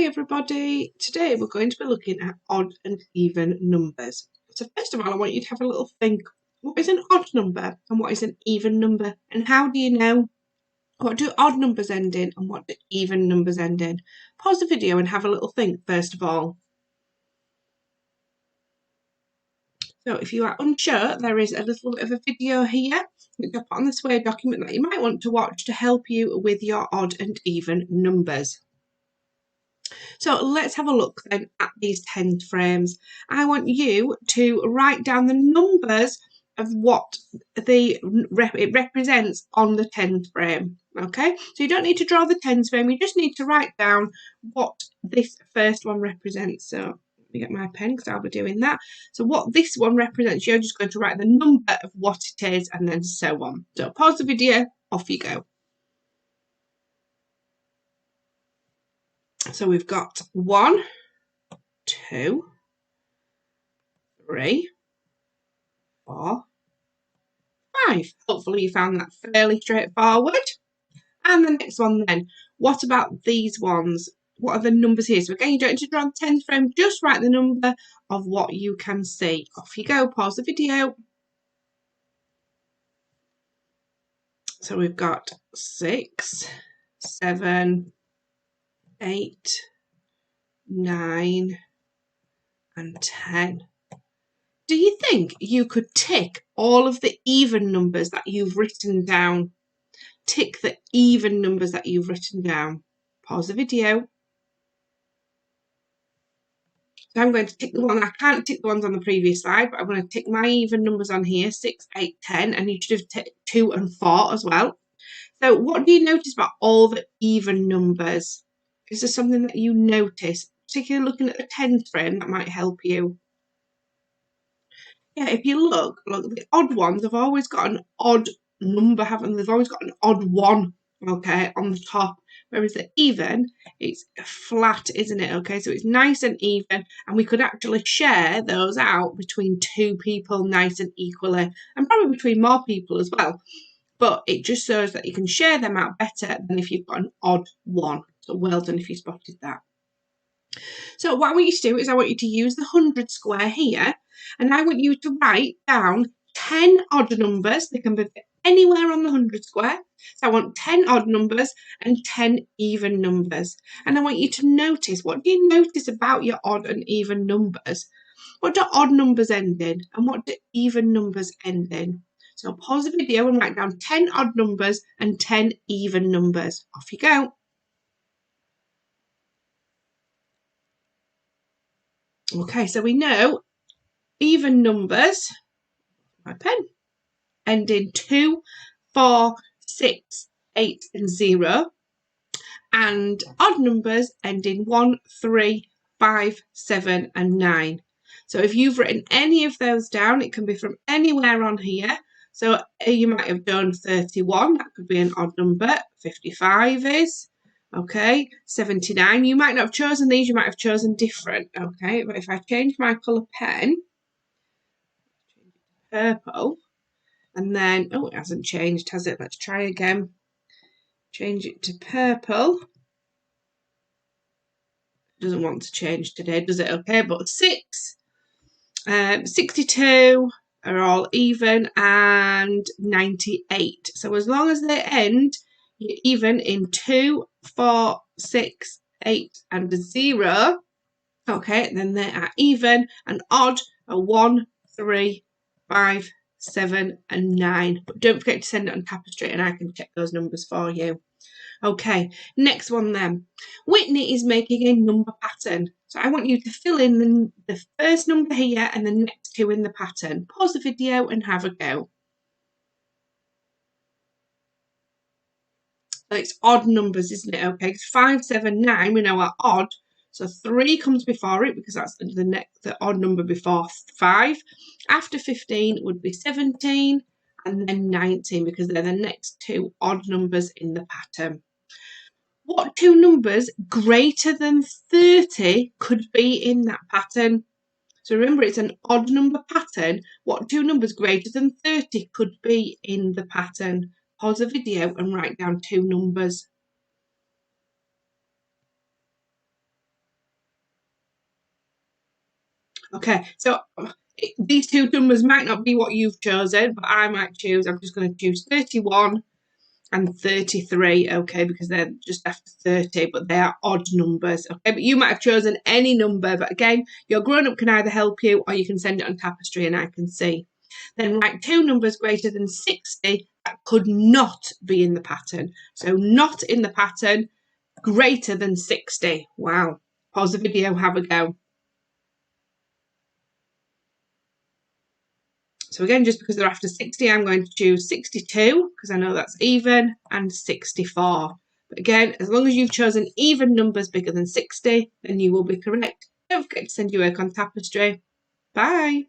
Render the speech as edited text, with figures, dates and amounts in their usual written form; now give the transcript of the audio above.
Hi everybody, today we're going to be looking at odd and even numbers. So first of all I want you to have a little think, what is an odd number and what is an even number, and how do you know what do odd numbers end in and what do even numbers end in? Pause the video and have a little think first of all. So if you are unsure, there is a little bit of a video here which I put on this Word document that you might want to watch to help you with your odd and even numbers. So let's have a look then at these tens frames. I want you to write down the numbers of what it represents on the tens frame. Okay, so you don't need to draw the tens frame, you just need to write down what this first one represents. So let me get my pen because I'll be doing that. So what this one represents, you're just going to write the number of what it is and then so on. So pause the video, off you go. So we've got 1, 2, 3, 4, 5. Hopefully you found that fairly straightforward. And the next one then, what about these ones? What are the numbers here? So again, you don't need to draw the tens frame, just write the number of what you can see. Off you go, pause the video. So we've got 6, 7, 8, 9, and 10. Do you think you could tick all of the even numbers that you've written down? Tick the even numbers that you've written down. Pause the video. So I'm going to tick the one, I can't tick the ones on the previous slide, but I'm going to tick my even numbers on here, 6, 8, 10, and you should have ticked 2 and 4 as well. So what do you notice about all the even numbers? Is there something that you notice? Particularly looking at the tens frame, that might help you. Yeah, if you look, the odd ones have always got an odd number, haven't they? They've always got an odd one, okay, on the top. Whereas the even, it's flat, isn't it? Okay, so it's nice and even, and we could actually share those out between 2 people nice and equally, and probably between more people as well. But it just shows that you can share them out better than if you've got an odd one. So well done if you spotted that. So what I want you to do is I want you to use the 100 square here, and I want you to write down 10 odd numbers. They can be anywhere on the 100 square. So I want 10 odd numbers and 10 even numbers. And I want you to notice, what do you notice about your odd and even numbers? What do odd numbers end in and what do even numbers end in? So pause the video and write down 10 odd numbers and 10 even numbers. Off you go. Okay, so we know even numbers, my pen, end in 2, 4, 6, 8, and 0. And odd numbers end in 1, 3, 5, 7, and 9. So if you've written any of those down, it can be from anywhere on here. So you might have done 31, that could be an odd number. 55 is. Okay, 79. You might not have chosen these, you might have chosen different. Okay, but if I change my colour pen, purple, and then, oh, it hasn't changed, has it? Let's try again. Change it to purple. Doesn't want to change today, does it? Okay, but 6, 62 are all even, and 98. So as long as they end, you're even in 2, 4, 6, 8, and 0. Okay, then they are even, and odd are 1, 3, 5, 7, and 9. But don't forget to send it on tapestry and I can check those numbers for you. Okay, next one then. Whitney is making a number pattern. So I want you to fill in the first number here and the next 2 in the pattern. Pause the video and have a go. So it's odd numbers, isn't it? Okay, 5, 7, 9 we know are odd. So 3 comes before it because that's the odd number before 5. After 15 would be 17 and then 19 because they're the next 2 odd numbers in the pattern. What 2 numbers greater than 30 could be in that pattern? So remember, it's an odd number pattern. What 2 numbers greater than 30 could be in the pattern? Pause the video and write down 2 numbers. Okay, so these two numbers might not be what you've chosen, but I'm just going to choose 31 and 33, okay, because they're just after 30, but they are odd numbers, okay? But you might have chosen any number, but again, your grown-up can either help you or you can send it on tapestry and I can see. Then write two numbers greater than 60 that could not be in the pattern. So not in the pattern, greater than 60. Wow. Pause the video, have a go. So again, just because they're after 60, I'm going to choose 62 because I know that's even, and 64. But again, as long as you've chosen even numbers bigger than 60, then you will be correct. Don't forget to send your work on tapestry. Bye.